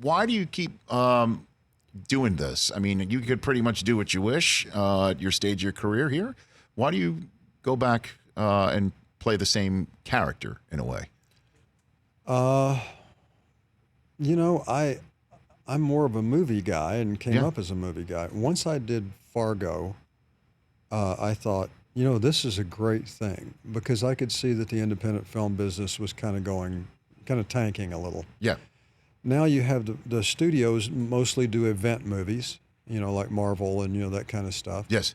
why do you keep doing this? I mean, you could pretty much do what you wish at your stage of your career here. Why do you go back and play the same character in a way? You know, I'm more of a movie guy and came up as a movie guy. Once I did Fargo, I thought, you know, this is a great thing because I could see that the independent film business was kind of tanking a little. Yeah. Now you have the studios mostly do event movies, you know, like Marvel and, you know, that kind of stuff. Yes.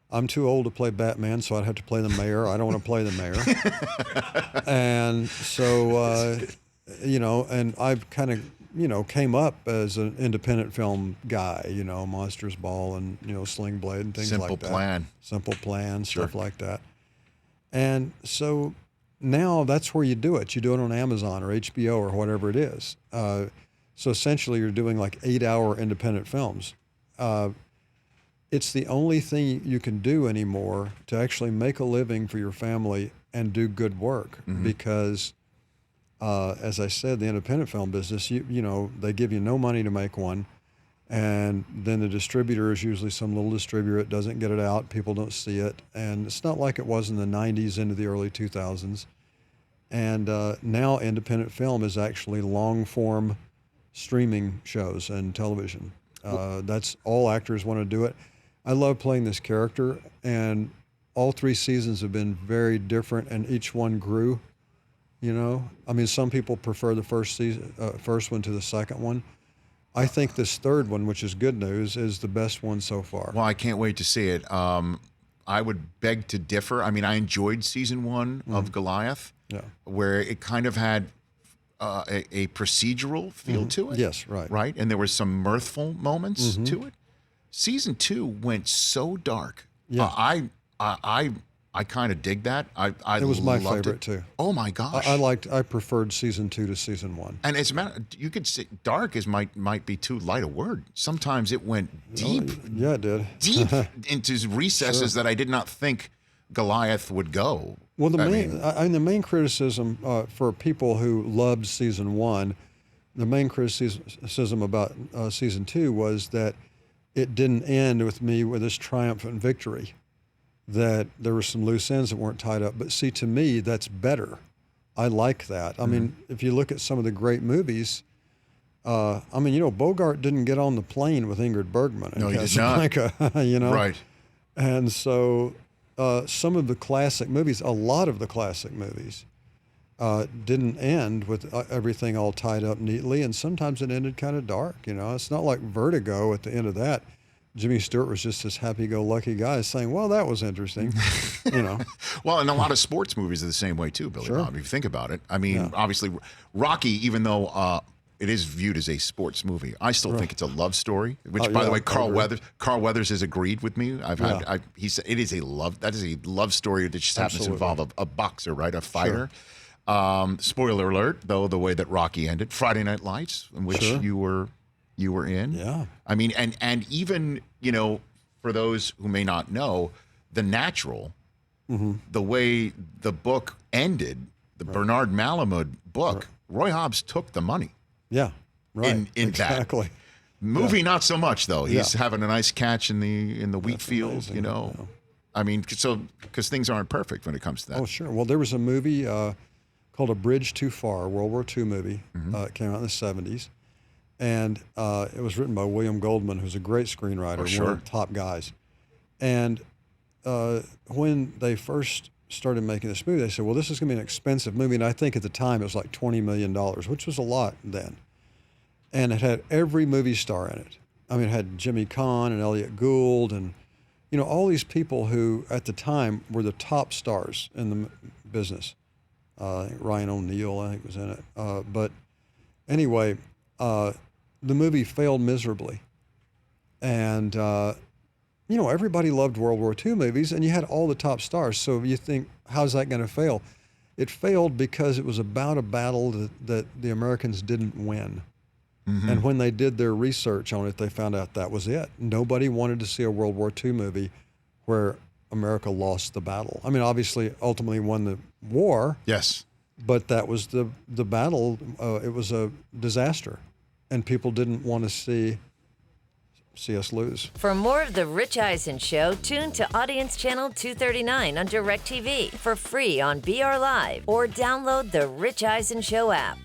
I'm too old to play Batman, so I'd have to play the mayor. I don't want to play the mayor. And so, you know, and I've kind of, you know, came up as an independent film guy, you know, Monsters Ball and, you know, Sling Blade and things like that. Simple Plan, stuff like that. And so now that's where you do it. You do it on Amazon or HBO or whatever it is. So essentially you're doing like 8-hour independent films. It's the only thing you can do anymore to actually make a living for your family and do good work because, as I said, the independent film business, you know, they give you no money to make one. And then the distributor is usually some little distributor that doesn't get it out. People don't see it. And it's not like it was in the 90s into the early 2000s. And now independent film is actually long-form streaming shows and television. That's all actors want to do it. I love playing this character, and all 3 seasons have been very different, and each one grew. You know, I mean, some people prefer the first one to the second one. I think this third one, which is good news, is the best one so far. Well, I can't wait to see it. I would beg to differ. I mean, I enjoyed season 1 of Goliath, where it kind of had a procedural feel to it. Yes, right. Right, and there were some mirthful moments to it. Season 2 went so dark. Yeah. I kind of dig that. It was my favorite too. Oh my gosh! I preferred season 2 to season 1. And as a matter, you could say dark might be too light a word. Sometimes it went deep. Yeah, it did. Deep into recesses that I did not think Goliath would go. Well, the main criticism for people who loved season 1, the main criticism about season 2 was that it didn't end with me with this triumphant victory, that there were some loose ends that weren't tied up. But see, to me, that's better. I like that. I mean, if you look at some of the great movies, I mean, you know, Bogart didn't get on the plane with Ingrid Bergman in Casablanca, you know? Right. And so some of the classic movies, a lot of the classic movies, didn't end with everything all tied up neatly, and sometimes it ended kind of dark. You know, it's not like Vertigo at the end of that. Jimmy Stewart was just this happy-go-lucky guy saying, "Well, that was interesting," you know. Well, and a lot of sports movies are the same way too, Billy Bob. If you think about it, I mean, obviously, Rocky, even though it is viewed as a sports movie, I still think it's a love story. Which, by the way, Carl Weathers has agreed with me. He said it is a love story that just happens to involve a boxer, right, a fighter. Spoiler alert, though, the way that Rocky ended, Friday Night Lights, in which you were in. Yeah. I mean, and even, you know, for those who may not know, The Natural, the way the book ended, the Bernard Malamud book, Roy Hobbs took the money. Yeah. Right. In that movie, not so much though. He's having a nice catch in the wheat field, you know. Yeah. I mean, so because things aren't perfect when it comes to that. Oh, sure. Well, there was a movie called A Bridge Too Far, World War II movie. It came out in the 70s. And it was written by William Goldman, who's a great screenwriter, one of the top guys. And when they first started making this movie, they said, well, this is going to be an expensive movie. And I think at the time it was like $20 million, which was a lot then. And it had every movie star in it. I mean, it had Jimmy Caan and Elliot Gould and, you know, all these people who at the time were the top stars in the business. Ryan O'Neal, I think, was in it. But anyway, the movie failed miserably. And, you know, everybody loved World War II movies, and you had all the top stars. So you think, how's that going to fail? It failed because it was about a battle that the Americans didn't win. And when they did their research on it, they found out that was it. Nobody wanted to see a World War II movie where America lost the battle. I mean, obviously, ultimately won the war. Yes. But that was the battle. It was a disaster. and people didn't want to see us lose. For more of The Rich Eisen Show, tune to Audience Channel 239 on DirecTV for free on BR Live or download The Rich Eisen Show app.